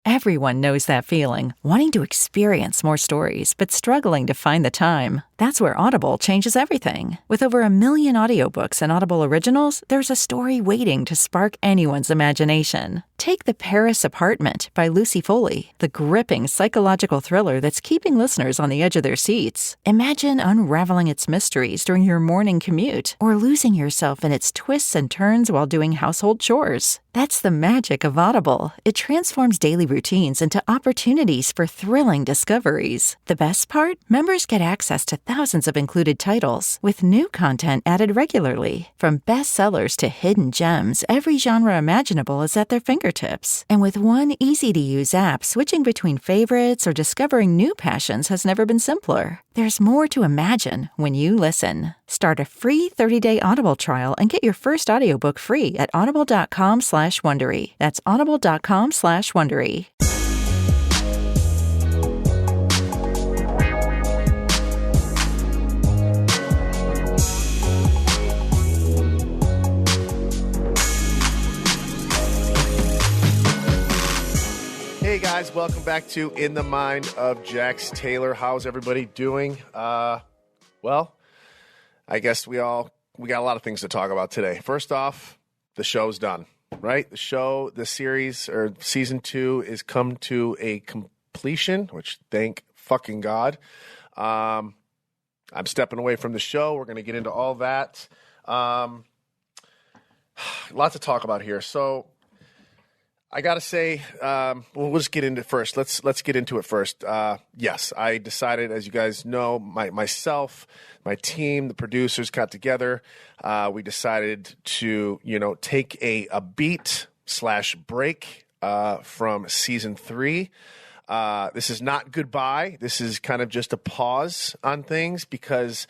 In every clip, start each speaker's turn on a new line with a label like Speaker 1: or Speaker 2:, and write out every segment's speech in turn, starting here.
Speaker 1: Everyone knows that feeling, wanting to experience more stories, but struggling to find the time. That's where Audible changes everything. With over 1 million audiobooks and Audible originals, there's a story waiting to spark anyone's imagination. Take The Paris Apartment by Lucy Foley, the gripping psychological thriller that's keeping listeners on the edge of their seats. Imagine unraveling its mysteries during your morning commute, or losing yourself in its twists and turns while doing household chores. That's the magic of Audible. It transforms daily routines into opportunities for thrilling discoveries. The best part? Members get access to thousands of included titles, with new content added regularly. From bestsellers to hidden gems, every genre imaginable is at their fingertips. And with one easy-to-use app, switching between favorites or discovering new passions has never been simpler. There's more to imagine when you listen. Start a free 30-day Audible trial and get your first audiobook free at audible.com/Wondery. That's audible.com/Wondery.
Speaker 2: Hey guys, welcome back to In the Mind of Jax Taylor. How's everybody doing? Well, I guess we got a lot of things to talk about today. First off, the show's done, right? The series, or season 2 is come to a completion, which thank fucking God. I'm stepping away from the show. We're going to get into all that. Lots to talk about here. So I got to say, we'll just get into it first. Let's get into it first. Yes, I decided, as you guys know, myself, my team, the producers got together. We decided to, take a beat/break from season 3. This is not goodbye. This is kind of just a pause on things because,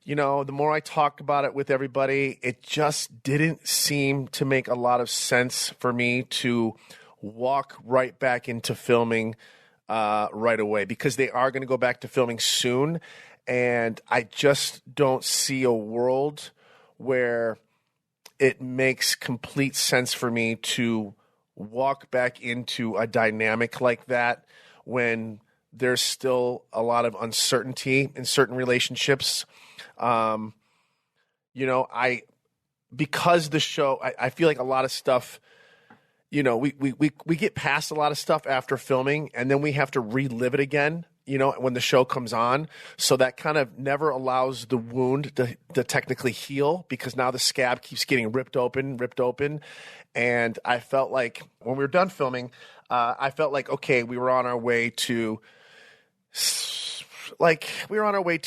Speaker 2: the more I talked about it with everybody, it just didn't seem to make a lot of sense for me to walk right back into filming right away, because they are going to go back to filming soon. And I just don't see a world where it makes complete sense for me to walk back into a dynamic like that when there's still a lot of uncertainty in certain relationships. Because the show, I feel like a lot of stuff, we get past a lot of stuff after filming, and then we have to relive it again, when the show comes on. So that kind of never allows the wound to technically heal, because now the scab keeps getting ripped open. And I felt like when we were done filming, I felt like, okay, we were on our way to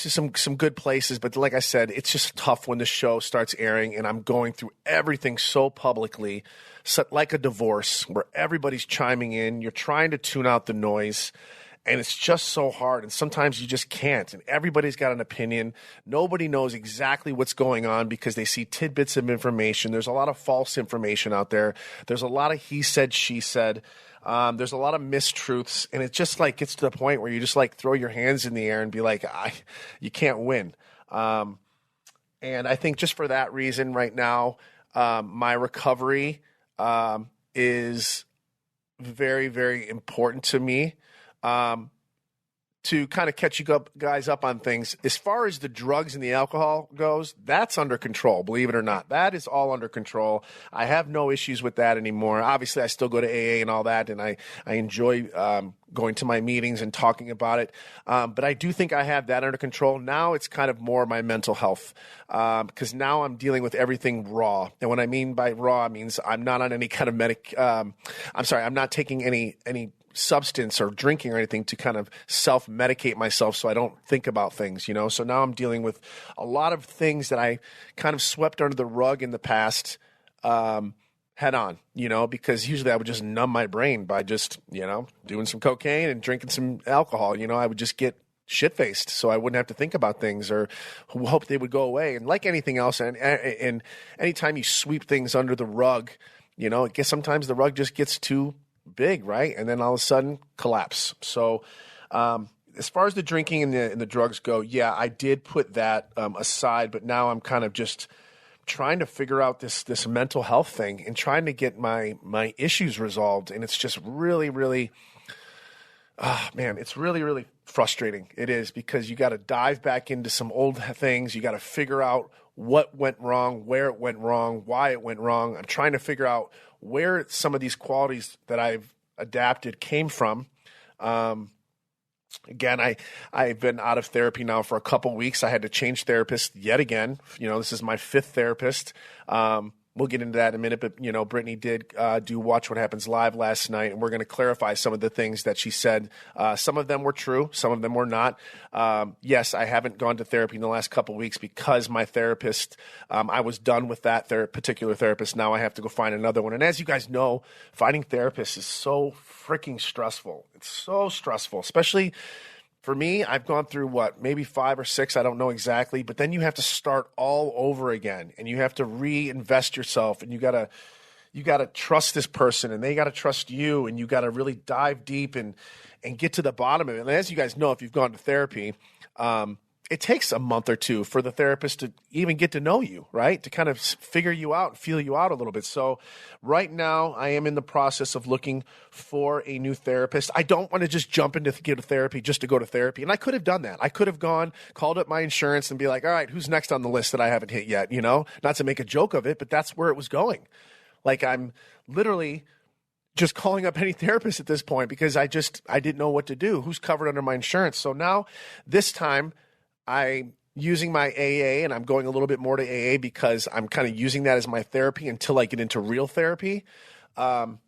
Speaker 2: some good places, but like I said, it's just tough when the show starts airing and I'm going through everything so publicly, like a divorce where everybody's chiming in. You're trying to tune out the noise, and it's just so hard. And sometimes you just can't. And everybody's got an opinion. Nobody knows exactly what's going on because they see tidbits of information. There's a lot of false information out there. There's a lot of he said, she said. There's a lot of mistruths, and it just gets to the point where you just throw your hands in the air and be like, you can't win. And I think just for that reason right now, my recovery is very, very important to me. To kind of catch you guys up on things. As far as the drugs and the alcohol goes, that's under control, believe it or not. That is all under control. I have no issues with that anymore. Obviously, I still go to AA and all that, and I enjoy going to my meetings and talking about it. But I do think I have that under control. Now it's kind of more my mental health, because now I'm dealing with everything raw. And what I mean by raw means I'm not on any kind of I'm not taking any substance or drinking or anything to kind of self-medicate myself so I don't think about things, So now I'm dealing with a lot of things that I kind of swept under the rug in the past head on, because usually I would just numb my brain by just, doing some cocaine and drinking some alcohol. I would just get shit-faced so I wouldn't have to think about things or hope they would go away. And like anything else, and anytime you sweep things under the rug, I guess sometimes the rug just gets too big, right? And then all of a sudden collapse. So as far as the drinking and the drugs go, yeah, I did put that aside, but now I'm kind of just trying to figure out this mental health thing and trying to get my issues resolved. And it's just really, really, man, it's really, really frustrating. It is, because you got to dive back into some old things. You got to figure out what went wrong, where it went wrong, why it went wrong. I'm trying to figure out where some of these qualities that I've adapted came from. Again, I've been out of therapy now for a couple weeks. I had to change therapists yet again. This is my 5th therapist. We'll get into that in a minute, but, Brittany did do Watch What Happens Live last night, and we're going to clarify some of the things that she said. Some of them were true. Some of them were not. Yes, I haven't gone to therapy in the last couple of weeks because my therapist, I was done with that particular therapist. Now I have to go find another one. And as you guys know, finding therapists is so freaking stressful. It's so stressful, especially for me. I've gone through maybe 5 or 6, I don't know exactly, but then you have to start all over again, and you have to reinvest yourself, and you gotta trust this person, and they gotta trust you, and you gotta really dive deep and get to the bottom of it. And as you guys know, if you've gone to therapy, it takes a month or 2 for the therapist to even get to know you, right? To kind of figure you out and feel you out a little bit. So right now I am in the process of looking for a new therapist. I don't want to just jump into get therapy just to go to therapy. And I could have done that. I could have called up my insurance and be like, all right, who's next on the list that I haven't hit yet? Not to make a joke of it, but that's where it was going. Like, I'm literally just calling up any therapist at this point because I didn't know what to do. Who's covered under my insurance? So now this time, I'm using my AA, and I'm going a little bit more to AA because I'm kind of using that as my therapy until I get into real therapy. I'm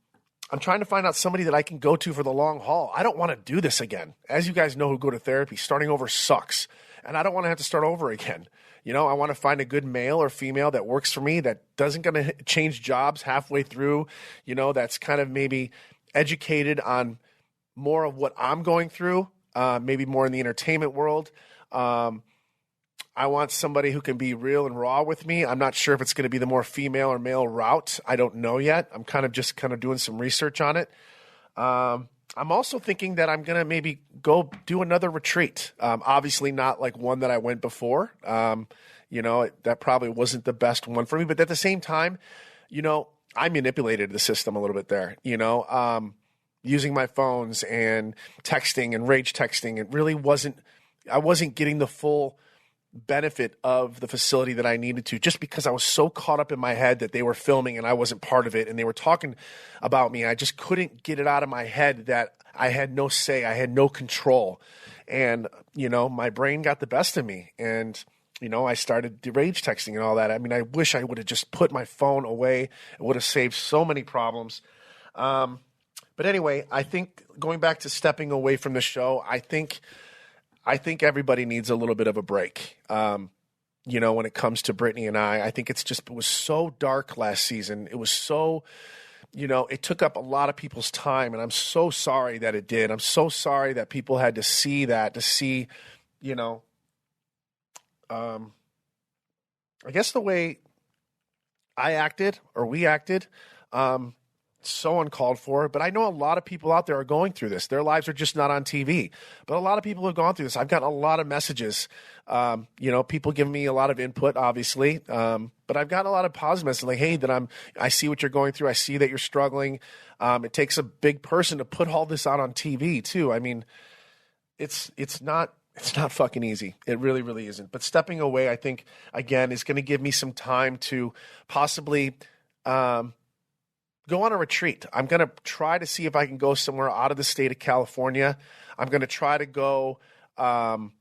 Speaker 2: trying to find out somebody that I can go to for the long haul. I don't want to do this again. As you guys know who go to therapy, starting over sucks, and I don't want to have to start over again. I want to find a good male or female that works for me, that doesn't going to change jobs halfway through, that's kind of maybe educated on more of what I'm going through, maybe more in the entertainment world. I want somebody who can be real and raw with me. I'm not sure if it's going to be the more female or male route. I don't know yet. I'm kind of doing some research on it. I'm also thinking that I'm going to maybe go do another retreat. Obviously not like one that I went before. That probably wasn't the best one for me, but at the same time, I manipulated the system a little bit there, using my phones and texting and rage texting. I wasn't getting the full benefit of the facility that I needed to, just because I was so caught up in my head that they were filming and I wasn't part of it and they were talking about me. I just couldn't get it out of my head that I had no say, I had no control. And, my brain got the best of me. And, I started rage texting and all that. I mean, I wish I would have just put my phone away. It would have saved so many problems. But anyway, I think going back to stepping away from the show, I think everybody needs a little bit of a break. When it comes to Brittany and I think it was so dark last season. It was so, it took up a lot of people's time, and I'm so sorry that it did. I'm so sorry that people had to see that, I guess the way I acted or we acted, so uncalled for. But I know a lot of people out there are going through this. Their lives are just not on TV. But a lot of people have gone through this. I've gotten a lot of messages. People give me a lot of input, obviously. But I've gotten a lot of positive messages like, hey, I see what you're going through. I see that you're struggling. It takes a big person to put all this out on TV too. I mean, it's not fucking easy. It really, really isn't. But stepping away, I think, again, is going to give me some time to possibly go on a retreat. I'm going to try to see if I can go somewhere out of the state of California. I'm going to try to go, during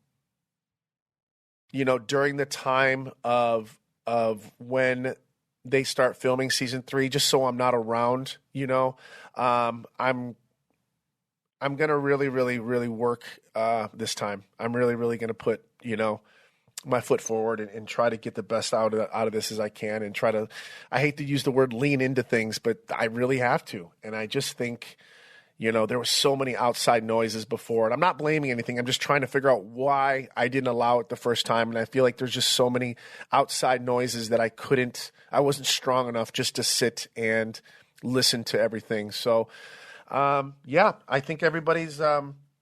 Speaker 2: the time of when they start filming season 3, just so I'm not around, I'm going to really, really, really work this time. I'm really, really going to put, my foot forward and try to get the best out of this as I can, and I hate to use the word lean into things, but I really have to. And I just think, there were so many outside noises before, and I'm not blaming anything. I'm just trying to figure out why I didn't allow it the first time. And I feel like there's just so many outside noises that I wasn't strong enough just to sit and listen to everything. So, I think everybody's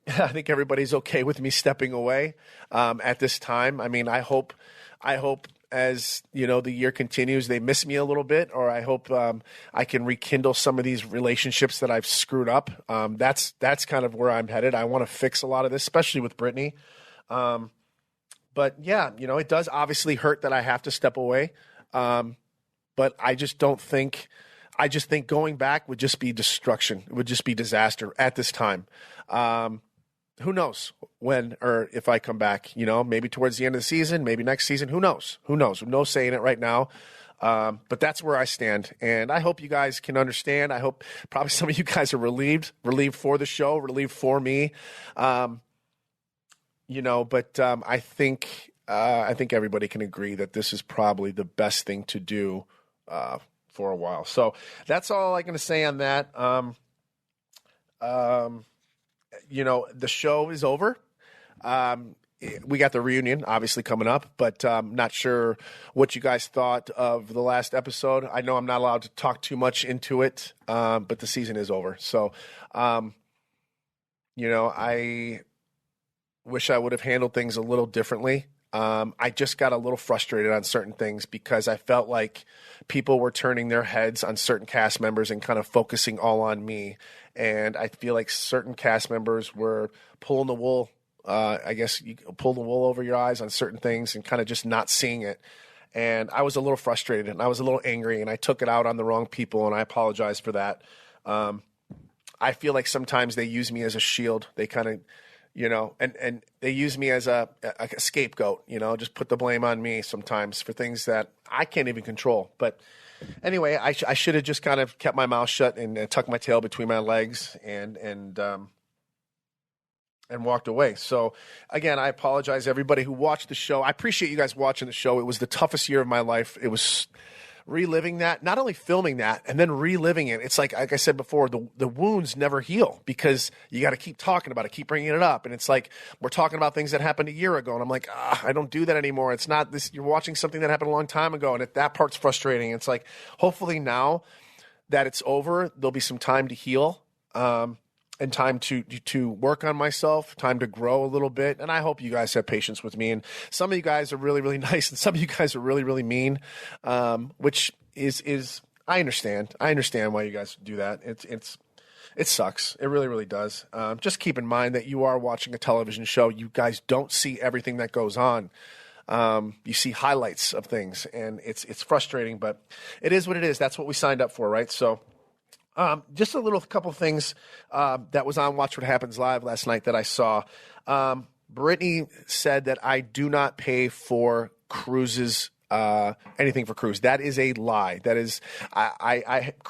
Speaker 2: everybody's okay with me stepping away at this time. I mean, I hope as the year continues, they miss me a little bit, or I hope I can rekindle some of these relationships that I've screwed up. That's kind of where I'm headed. I want to fix a lot of this, especially with Brittany. But yeah, it does obviously hurt that I have to step away. But I just think going back would just be destruction. It would just be disaster at this time. Who knows when or if I come back, maybe towards the end of the season, maybe next season. Who knows? No saying it right now. But that's where I stand. And I hope you guys can understand. I hope probably some of you guys are relieved for the show, relieved for me. But I think everybody can agree that this is probably the best thing to do for a while. So that's all I'm going to say on that. The show is over. We got the reunion obviously coming up, but not sure what you guys thought of the last episode. I know I'm not allowed to talk too much into it, but the season is over. So, I wish I would have handled things a little differently. I just got a little frustrated on certain things because I felt like people were turning their heads on certain cast members and kind of focusing all on me. And I feel like certain cast members were pulling the wool. I guess you pull the wool over your eyes on certain things and kind of just not seeing it. And I was a little frustrated and I was a little angry and I took it out on the wrong people, and I apologize for that. I feel like sometimes they use me as a shield. They kind of, and they use me as a scapegoat, just put the blame on me sometimes for things that I can't even control. But anyway, I should have just kind of kept my mouth shut and tucked my tail between my legs and walked away. So again, I apologize everybody who watched the show. I appreciate you guys watching the show. It was the toughest year of my life. It was reliving that, not only filming that and then reliving it. It's like I said before, the wounds never heal because you got to keep talking about it, keep bringing it up. And it's like, we're talking about things that happened a year ago. And I'm like, I don't do that anymore. It's not this, you're watching something that happened a long time ago. And that part's frustrating. It's like, hopefully now that it's over, there'll be some time to heal. And time to work on myself, time to grow a little bit. And I hope you guys have patience with me. And some of you guys are really, really nice. And some of you guys are really, really mean, which is I understand. I understand why you guys do that. It sucks. It really, really does. Just keep in mind that you are watching a television show. You guys don't see everything that goes on. You see highlights of things, and it's frustrating, but it is what it is. That's what we signed up for, right? So, just a couple things that was on Watch What Happens Live last night that I saw. Brittany said that I do not pay for Cruz's anything for Cruz. That is a lie. That is,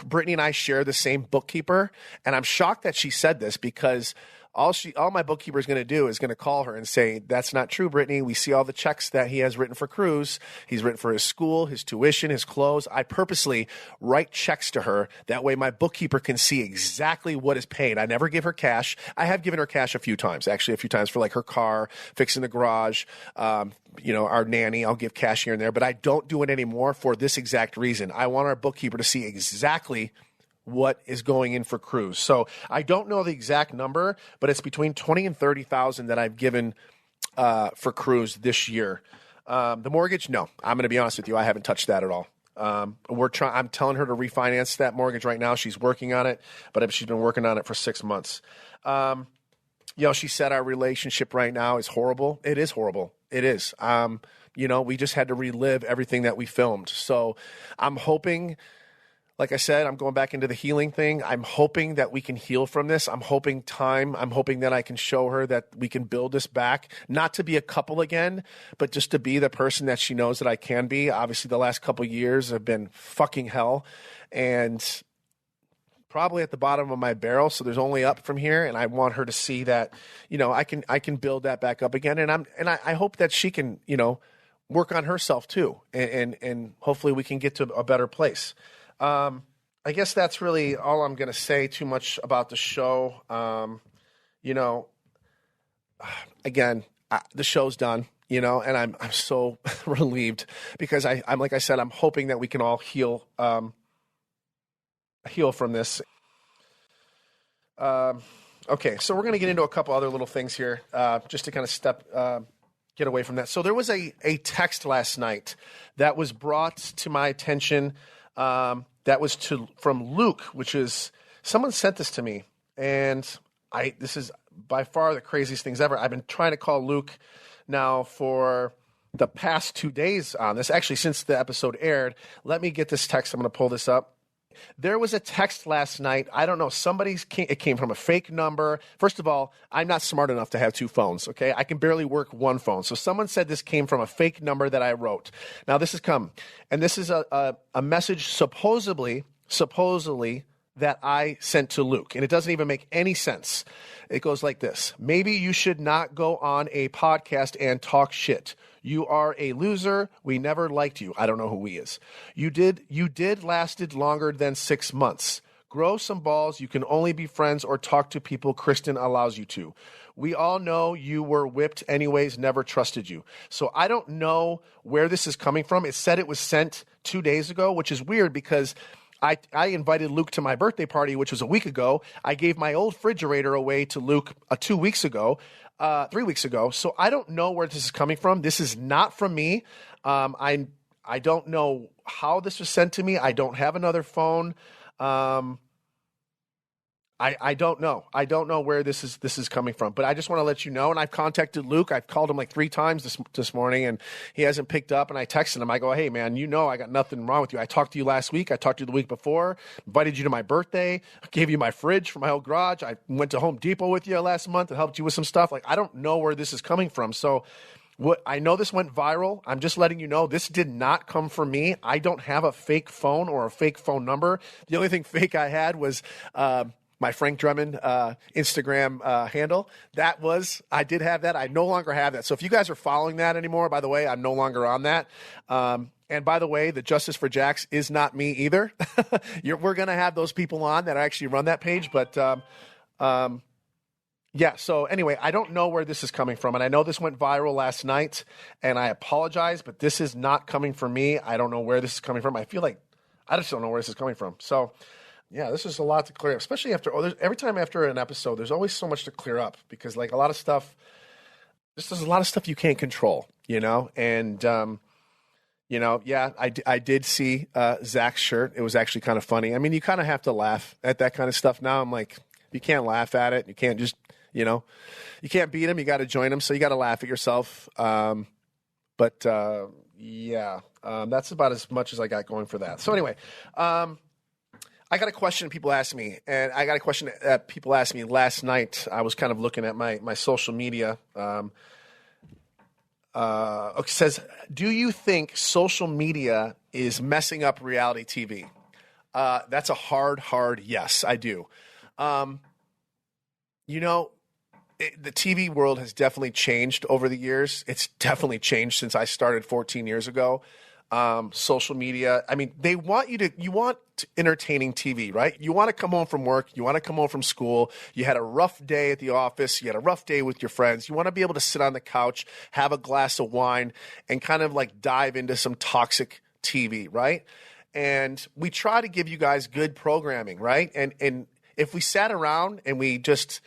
Speaker 2: Brittany and I share the same bookkeeper, and I'm shocked that she said this because all my bookkeeper is going to do is going to call her and say, that's not true, Brittany. We see all the checks that he has written for Cruz. He's written for his school, his tuition, his clothes. I purposely write checks to her. That way my bookkeeper can see exactly what is paid. I never give her cash. I have given her cash a few times for like her car, fixing the garage, our nanny. I'll give cash here and there, but I don't do it anymore for this exact reason. I want our bookkeeper to see exactly what is going in for Cruz. So I don't know the exact number, but it's between 20 and 30,000 that I've given for Cruz this year. The mortgage, no. I'm going to be honest with you, I haven't touched that at all. I'm telling her to refinance that mortgage right now. She's working on it, but she's been working on it for 6 months. She said our relationship right now is horrible. It is horrible. It is. We just had to relive everything that we filmed. So I'm hoping, like I said, I'm going back into the healing thing. I'm hoping that we can heal from this. I'm hoping that I can show her that we can build this back, not to be a couple again, but just to be the person that she knows that I can be. Obviously, the last couple years have been fucking hell and probably at the bottom of my barrel. So there's only up from here. And I want her to see that, I can build that back up again. And I hope that she can, work on herself too. And hopefully we can get to a better place. I guess that's really all I'm going to say too much about the show. Again, the show's done, and I'm so relieved because I'm like I said, I'm hoping that we can all heal from this. Okay, so we're going to get into a couple other little things here, just to kind of get away from that. So there was a text last night that was brought to my attention. That was from Luke, which is someone sent this to me, and this is by far the craziest things ever. I've been trying to call Luke now for the past 2 days on this, actually since the episode aired. Let me get this text. I'm going to pull this up. There was a text last night. I don't know. It came from a fake number. First of all, I'm not smart enough to have two phones, okay? I can barely work one phone. So someone said this came from a fake number that I wrote. Now this has come, and this is a message supposedly that I sent to Luke, and it doesn't even make any sense. It goes like this. Maybe you should not go on a podcast and talk shit. You are a loser. We never liked you. I don't know who we is. You did lasted longer than 6 months. Grow some balls. You can only be friends or talk to people Kristen allows you to. We all know you were whipped anyways, never trusted you. So I don't know where this is coming from. It said it was sent 2 days ago, which is weird because I invited Luke to my birthday party, which was a week ago. I gave my old refrigerator away to Luke 2 weeks ago, 3 weeks ago. So I don't know where this is coming from. This is not from me. I don't know how this was sent to me. I don't have another phone. I don't know. I don't know where this is coming from, but I just want to let you know. And I've contacted Luke. I've called him like 3 times this morning, and he hasn't picked up. And I texted him. I go, hey man, I got nothing wrong with you. I talked to you last week. I talked to you the week before. Invited you to my birthday. I gave you my fridge for my old garage. I went to Home Depot with you last month and helped you with some stuff. Like I don't know where this is coming from. So I know this went viral. I'm just letting you know this did not come from me. I don't have a fake phone or a fake phone number. The only thing fake I had was my Frank Drummond Instagram handle. I did have that. I no longer have that. So if you guys are following that anymore, by the way, I'm no longer on that. And by the way, the Justice for Jax is not me either. We're going to have those people on that actually run that page. But yeah, so anyway, I don't know where this is coming from. And I know this went viral last night, and I apologize, but this is not coming from me. I don't know where this is coming from. I just don't know where this is coming from. So yeah, this is a lot to clear up, especially every time after an episode, there's always so much to clear up because like a lot of stuff, there's a lot of stuff you can't control, and, yeah, I did see Zach's shirt. It was actually kind of funny. I mean, you kind of have to laugh at that kind of stuff. Now I'm like, you can't laugh at it. You can't just, you can't beat him. You got to join him. So you got to laugh at yourself. That's about as much as I got going for that. So anyway, I got a question people asked me, and I got a question that people asked me last night. I was kind of looking at my social media. It says, do you think social media is messing up reality TV? That's a hard yes, I do. The TV world has definitely changed over the years. It's definitely changed since I started 14 years ago. Social media. I mean, you want entertaining TV, right? You want to come home from work. You want to come home from school. You had a rough day at the office. You had a rough day with your friends. You want to be able to sit on the couch, have a glass of wine, and kind of like dive into some toxic TV, right? And we try to give you guys good programming, right? And if we sat around and we just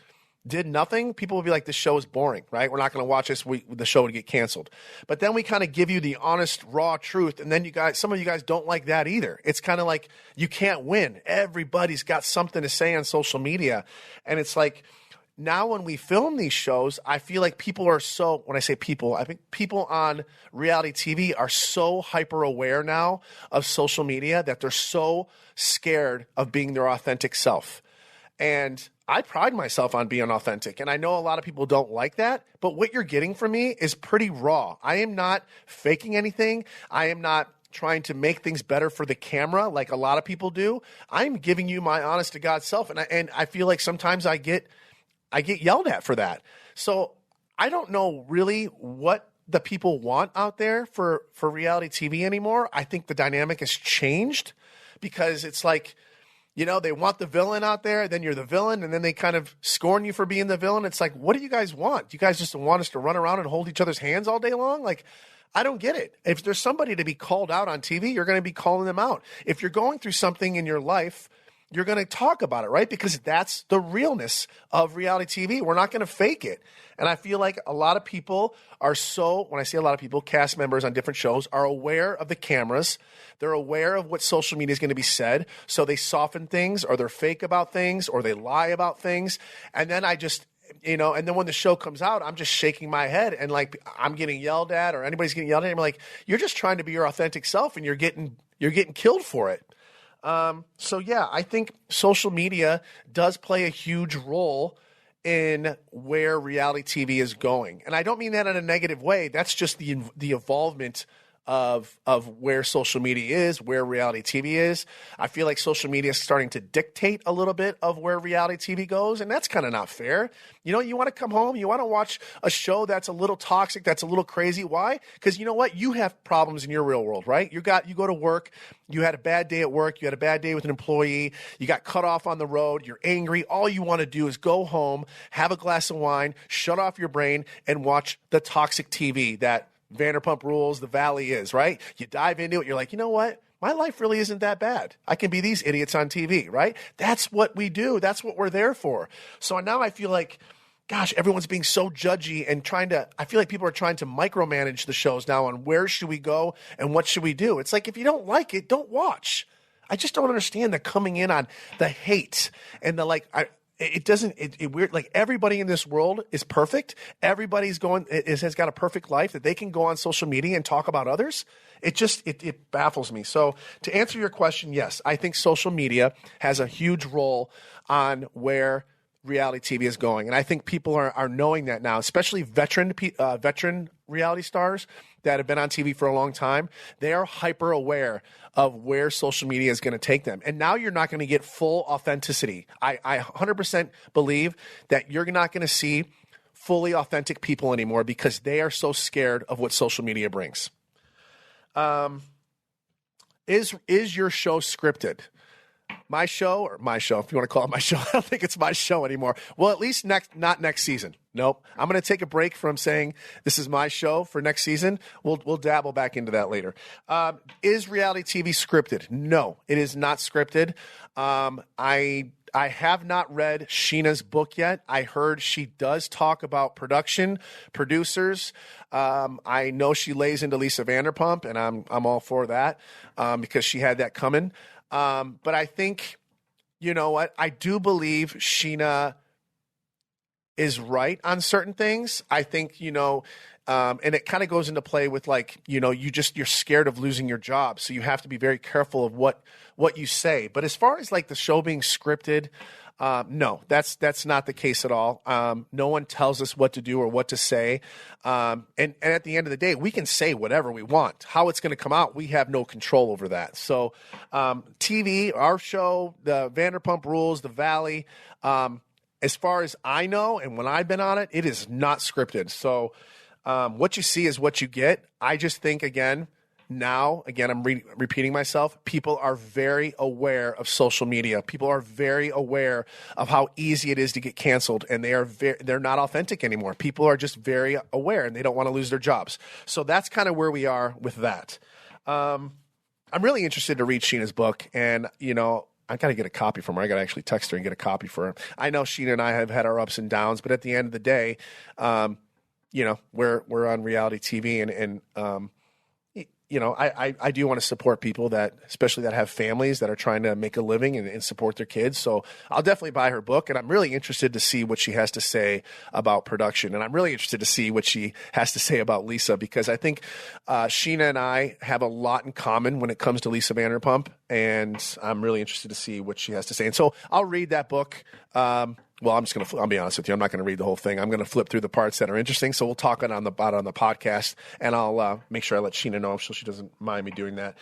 Speaker 2: did nothing, people would be like, this show is boring, right? We're not going to watch this. The show would get canceled. But then we kind of give you the honest, raw truth. And then some of you guys don't like that either. It's kind of like you can't win. Everybody's got something to say on social media. And it's like now when we film these shows, I feel like when I say people, I think people on reality TV are so hyper aware now of social media that they're so scared of being their authentic self. And I pride myself on being authentic, and I know a lot of people don't like that, but what you're getting from me is pretty raw. I am not faking anything. I am not trying to make things better for the camera like a lot of people do. I'm giving you my honest to God self, and I feel like sometimes I get yelled at for that. So I don't know really what the people want out there for reality TV anymore. I think the dynamic has changed because it's like, they want the villain out there, then you're the villain, and then they kind of scorn you for being the villain. It's like, what do you guys want? Do you guys just want us to run around and hold each other's hands all day long? Like, I don't get it. If there's somebody to be called out on TV, you're going to be calling them out. If you're going through something in your life you're going to talk about it, right? Because that's the realness of reality TV. We're not going to fake it. And I feel like a lot of people are when I say a lot of people, cast members on different shows are aware of the cameras. They're aware of what social media is going to be said. So they soften things, or they're fake about things, or they lie about things. And then and then when the show comes out, I'm just shaking my head and like I'm getting yelled at, or anybody's getting yelled at. I'm like, you're just trying to be your authentic self, and you're getting killed for it. So yeah, I think social media does play a huge role in where reality TV is going. And I don't mean that in a negative way. That's just the evolvement of where social media is, where reality TV is. I feel like social media is starting to dictate a little bit of where reality TV goes, and that's kind of not fair. You know, you want to come home, you want to watch a show that's a little toxic, that's a little crazy. Why? Because you know what? You have problems in your real world, right? You go to work, you had a bad day at work, you had a bad day with an employee, you got cut off on the road, you're angry. All you want to do is go home, have a glass of wine, shut off your brain, and watch the toxic TV that Vanderpump Rules, The Valley is, right? You dive into it, you're like, you know what? My life really isn't that bad. I can be these idiots on TV, right? That's what we do. That's what we're there for. So now I feel like, gosh, everyone's being so judgy and I feel like people are trying to micromanage the shows now on where should we go and what should we do. It's like, if you don't like it, don't watch. I just don't understand the coming in on the hate and the weird, like everybody in this world is perfect. Everybody's has got a perfect life that they can go on social media and talk about others. It baffles me. So to answer your question, yes, I think social media has a huge role on where reality TV is going. And I think people are knowing that now, especially veteran reality stars that have been on TV for a long time. They are hyper aware of where social media is going to take them. And now you're not going to get full authenticity. I 100% believe that you're not going to see fully authentic people anymore because they are so scared of what social media brings. Is your show scripted? My show, if you want to call it my show, I don't think it's my show anymore. Well, at least not next season. Nope. I'm going to take a break from saying this is my show for next season. We'll dabble back into that later. Is reality TV scripted? No, it is not scripted. I have not read Sheena's book yet. I heard she does talk about production, producers. I know she lays into Lisa Vanderpump, and I'm all for that because she had that coming. But I think, you know what? I do believe Sheena is right on certain things. I think, and it kind of goes into play with you're scared of losing your job. So you have to be very careful of what you say. But as far as like the show being scripted, no, that's not the case at all. No one tells us what to do or what to say. And at the end of the day, we can say whatever we want. How it's going to come out, we have no control over that. So TV, our show, the Vanderpump Rules, The Valley, as far as I know, and when I've been on it, it is not scripted. So what you see is what you get. I just think, I'm repeating myself, people are very aware of social media. People are very aware of how easy it is to get canceled, and they're not authentic anymore. People are just very aware, and they don't want to lose their jobs. So that's kind of where we are with that. I'm really interested to read Sheena's book, and, I got to get a copy from her. I got to actually text her and get a copy for her. I know Sheena and I have had our ups and downs, but at the end of the day, we're on reality TV, and I do want to support people especially that have families that are trying to make a living and support their kids. So I'll definitely buy her book, and I'm really interested to see what she has to say about production. And I'm really interested to see what she has to say about Lisa, because I think Sheena and I have a lot in common when it comes to Lisa Vanderpump, and I'm really interested to see what she has to say. And so I'll read that book. Well, I'll be honest with you. I'm not going to read the whole thing. I'm going to flip through the parts that are interesting. So we'll talk on the podcast, and I'll make sure I let Sheena know so she doesn't mind me doing that.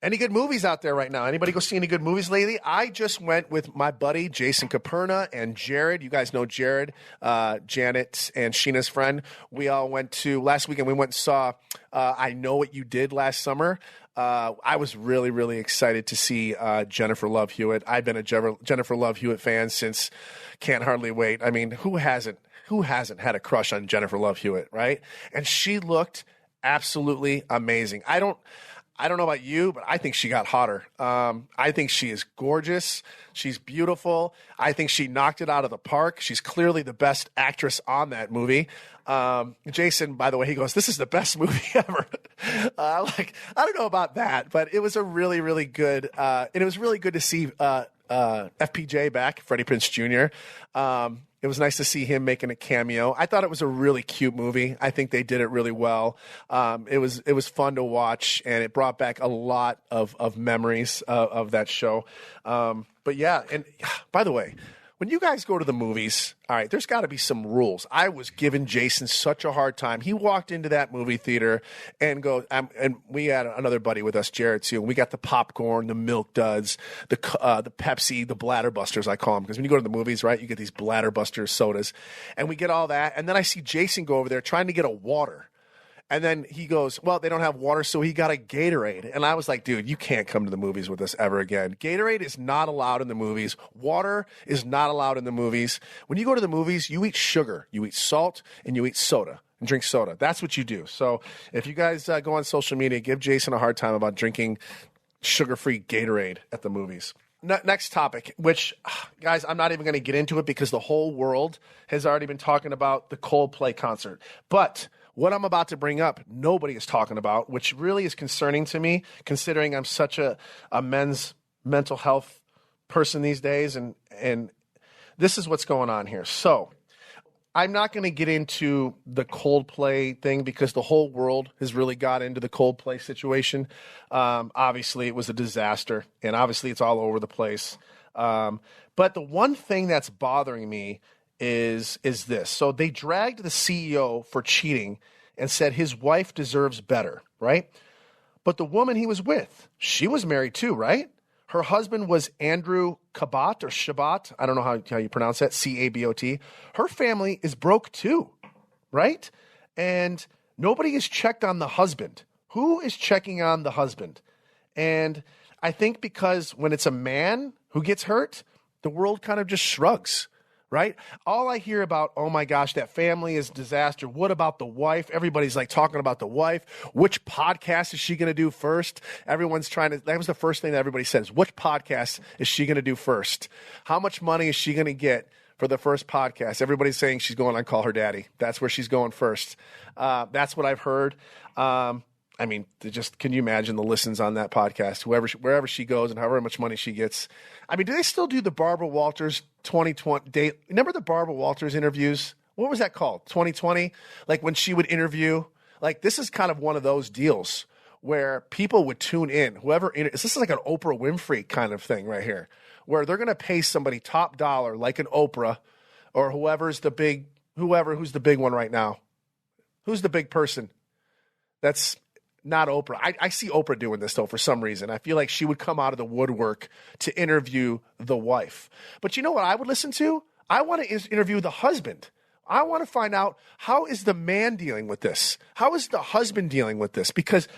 Speaker 2: Any good movies out there right now? Anybody go see any good movies lately? I just went with my buddy Jason Caperna and Jared. You guys know Jared, Janet, and Sheena's friend. We all went to last weekend. We went and saw I Know What You Did last summer. I was really, really excited to see Jennifer Love Hewitt. I've been a Jennifer Love Hewitt fan since Can't Hardly Wait. I mean, who hasn't had a crush on Jennifer Love Hewitt, right? And she looked absolutely amazing. I don't know about you, but I think she got hotter. I think she is gorgeous. She's beautiful. I think she knocked it out of the park. She's clearly the best actress on that movie. Jason, by the way, he goes, "This is the best movie ever." I don't know about that, but it was a really, really good, and it was really good to see FPJ back, Freddie Prinze Jr. It was nice to see him making a cameo. I thought it was a really cute movie. I think they did it really well. It was fun to watch, and it brought back a lot of memories of that show. But yeah, and by the way, when you guys go to the movies, all right, there's got to be some rules. I was giving Jason such a hard time. He walked into that movie theater and and we had another buddy with us, Jared, too. And we got the popcorn, the Milk Duds, the Pepsi, the Bladder Busters, I call them. Because when you go to the movies, right, you get these Bladder Buster sodas. And we get all that. And then I see Jason go over there trying to get a water. And then he goes, well, they don't have water, so he got a Gatorade. And I was like, dude, you can't come to the movies with us ever again. Gatorade is not allowed in the movies. Water is not allowed in the movies. When you go to the movies, you eat sugar, you eat salt, and you eat soda and drink soda. That's what you do. So if you guys go on social media, give Jason a hard time about drinking sugar-free Gatorade at the movies. Next topic, which, guys, I'm not even going to get into it because the whole world has already been talking about the Coldplay concert. But what I'm about to bring up, nobody is talking about, which really is concerning to me, considering I'm such a men's mental health person these days. And this is what's going on here. So I'm not going to get into the Coldplay thing because the whole world has really got into the Coldplay situation. Obviously, it was a disaster, and obviously it's all over the place. But the one thing that's bothering me is this. So they dragged the CEO for cheating and said his wife deserves better, right? But the woman he was with, she was married too, right? Her husband was Andrew Cabot or Shabbat. I don't know how you pronounce that, C-A-B-O-T. Her family is broke too, right? And nobody has checked on the husband. Who is checking on the husband? And I think because when it's a man who gets hurt, the world kind of just shrugs. Right? All I hear about, oh my gosh, that family is a disaster. What about the wife? Everybody's like talking about the wife. Which podcast is she going to do first? Everyone's trying to, that was the first thing that everybody says. Which podcast is she going to do first? How much money is she going to get for the first podcast? Everybody's saying she's going on Call Her Daddy. That's where she's going first. That's what I've heard. I mean, can you imagine the listens on that podcast? Wherever she goes and however much money she gets. I mean, do they still do the Barbara Walters 2020 date? Remember the Barbara Walters interviews? What was that called? 2020? Like when she would interview? Like this is kind of one of those deals where people would tune in. This is like an Oprah Winfrey kind of thing right here, where they're going to pay somebody top dollar like an Oprah or who's the big one right now. Who's the big person? That's not Oprah. I see Oprah doing this, though, for some reason. I feel like she would come out of the woodwork to interview the wife. But you know what I would listen to? I want to interview the husband. I want to find out, how is the man dealing with this? How is the husband dealing with this? Because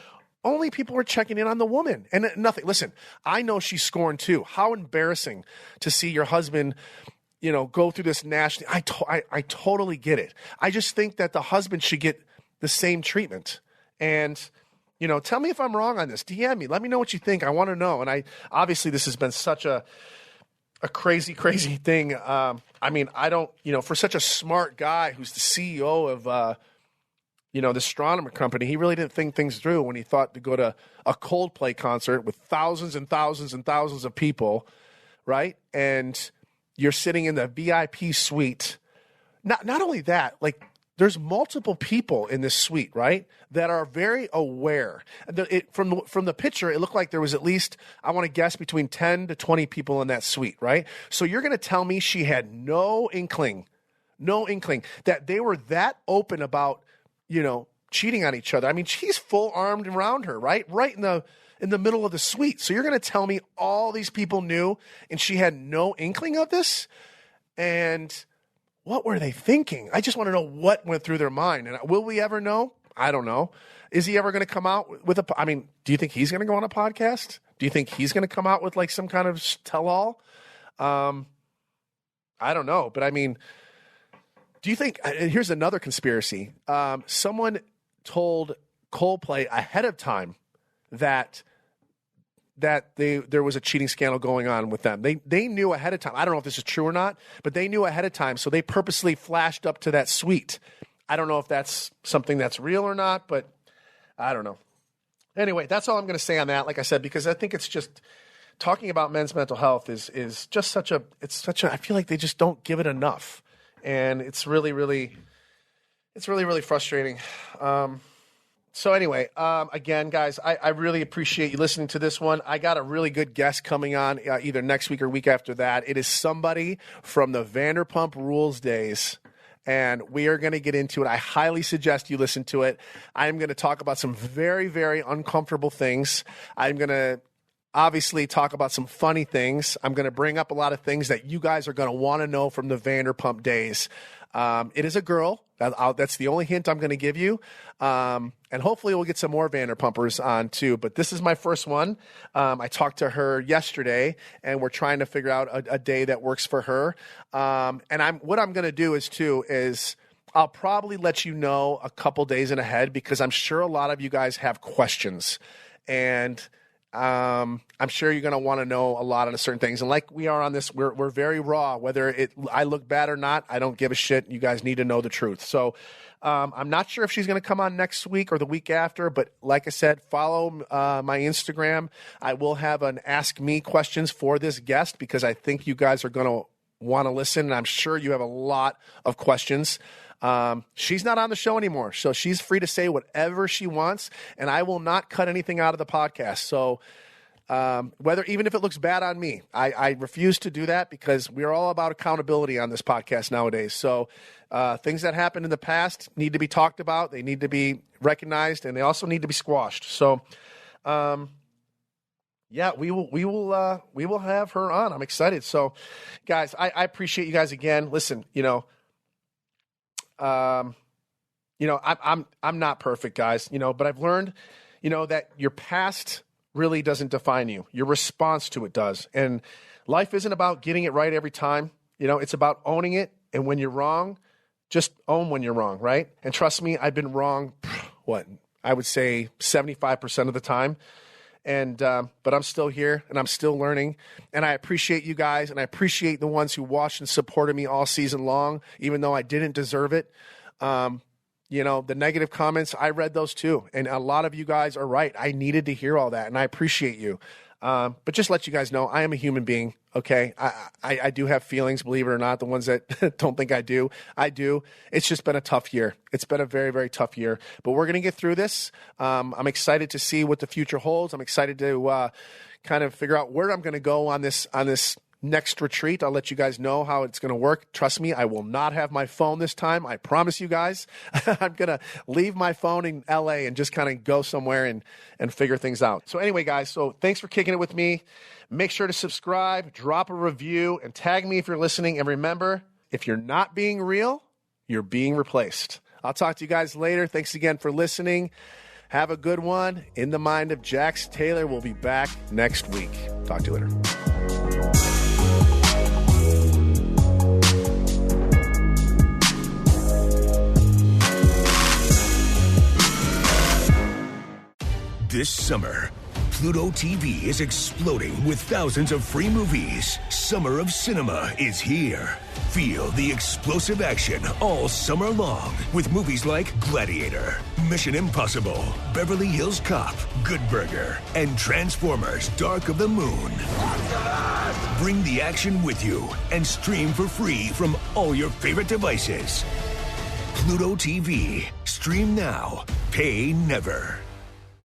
Speaker 2: only people are checking in on the woman. And nothing. Listen, I know she's scorned, too. How embarrassing to see your husband, go through this national. I totally get it. I just think that the husband should get the same treatment. And tell me if I'm wrong on this. DM me. Let me know what you think. I want to know. And obviously this has been such a crazy, crazy thing. I mean, I don't, for such a smart guy who's the CEO of, the astronomer company, he really didn't think things through when he thought to go to a Coldplay concert with thousands and thousands and thousands of people, right? And you're sitting in the VIP suite. Not only that, like, there's multiple people in this suite, right, that are very aware. From the picture, it looked like there was at least, I want to guess, between 10 to 20 people in that suite, right? So you're going to tell me she had no inkling that they were that open about, cheating on each other. I mean, she's full armed around her, right? Right in the middle of the suite. So you're going to tell me all these people knew and she had no inkling of this? And what were they thinking? I just want to know what went through their mind. And will we ever know? I don't know. Is he ever going to come out with do you think he's going to go on a podcast? Do you think he's going to come out with like some kind of tell-all? I don't know. But I mean, do you think, here's another conspiracy. Someone told Coldplay ahead of time that there was a cheating scandal going on with them. They knew ahead of time. I don't know if this is true or not, but they knew ahead of time, so they purposely flashed up to that suite. I don't know if that's something that's real or not, but I don't know. Anyway, that's all I'm going to say on that, like I said, because I think it's just talking about men's mental health is just such a I feel like they just don't give it enough. And it's really, really frustrating. So anyway, again, guys, I really appreciate you listening to this one. I got a really good guest coming on either next week or week after that. It is somebody from the Vanderpump Rules days, and we are going to get into it. I highly suggest you listen to it. I'm going to talk about some very, very uncomfortable things. I'm going to obviously talk about some funny things. I'm going to bring up a lot of things that you guys are going to want to know from the Vanderpump days. It is a girl. That's the only hint I'm going to give you. And hopefully we'll get some more Vanderpumpers on too. But this is my first one. I talked to her yesterday, and we're trying to figure out a day that works for her. And what I'm going to do is I'll probably let you know a couple days in ahead, because I'm sure a lot of you guys have questions. And I'm sure you're going to want to know a lot on certain things. And like we are on this, we're very raw. Whether I look bad or not, I don't give a shit. You guys need to know the truth. So I'm not sure if she's going to come on next week or the week after, but like I said, follow my Instagram. I will have an Ask Me questions for this guest, because I think you guys are going to want to listen, and I'm sure you have a lot of questions. She's not on the show anymore, so she's free to say whatever she wants, and I will not cut anything out of the podcast. So even if it looks bad on me, I refuse to do that, because we're all about accountability on this podcast nowadays. So things that happened in the past need to be talked about. They need to be recognized, and they also need to be squashed. So yeah, we will have her on. I'm excited. So guys, I appreciate you guys again. Listen, I'm not perfect, guys, but I've learned, that your past really doesn't define you. Your response to it does. And life isn't about getting it right every time. It's about owning it. And when you're wrong, just own when you're wrong, right? And trust me, I've been wrong, I would say 75% of the time. And, but I'm still here, and I'm still learning, and I appreciate you guys, and I appreciate the ones who watched and supported me all season long, even though I didn't deserve it. The negative comments, I read those too. And a lot of you guys are right. I needed to hear all that, and I appreciate you. But just let you guys know, I am a human being. Okay. I do have feelings, believe it or not. The ones that don't think I do. It's just been a tough year. It's been a very, very tough year, but we're going to get through this. I'm excited to see what the future holds. I'm excited to, kind of figure out where I'm going to go on this next retreat. I'll let you guys know how it's going to work. Trust me, I will not have my phone this time. I promise you guys. I'm going to leave my phone in LA and just kind of go somewhere and figure things out. So anyway, guys, so thanks for kicking it with me. Make sure to subscribe, drop a review, and tag me if you're listening. And remember, if you're not being real, you're being replaced. I'll talk to you guys later. Thanks again for listening. Have a good one. In the Mind of Jax Taylor will be back next week. Talk to you later.
Speaker 3: This summer, Pluto TV is exploding with thousands of free movies. Summer of Cinema is here. Feel the explosive action all summer long with movies like Gladiator, Mission Impossible, Beverly Hills Cop, Good Burger, and Transformers: Dark of the Moon. Bring the action with you and stream for free from all your favorite devices. Pluto TV. Stream now. Pay never.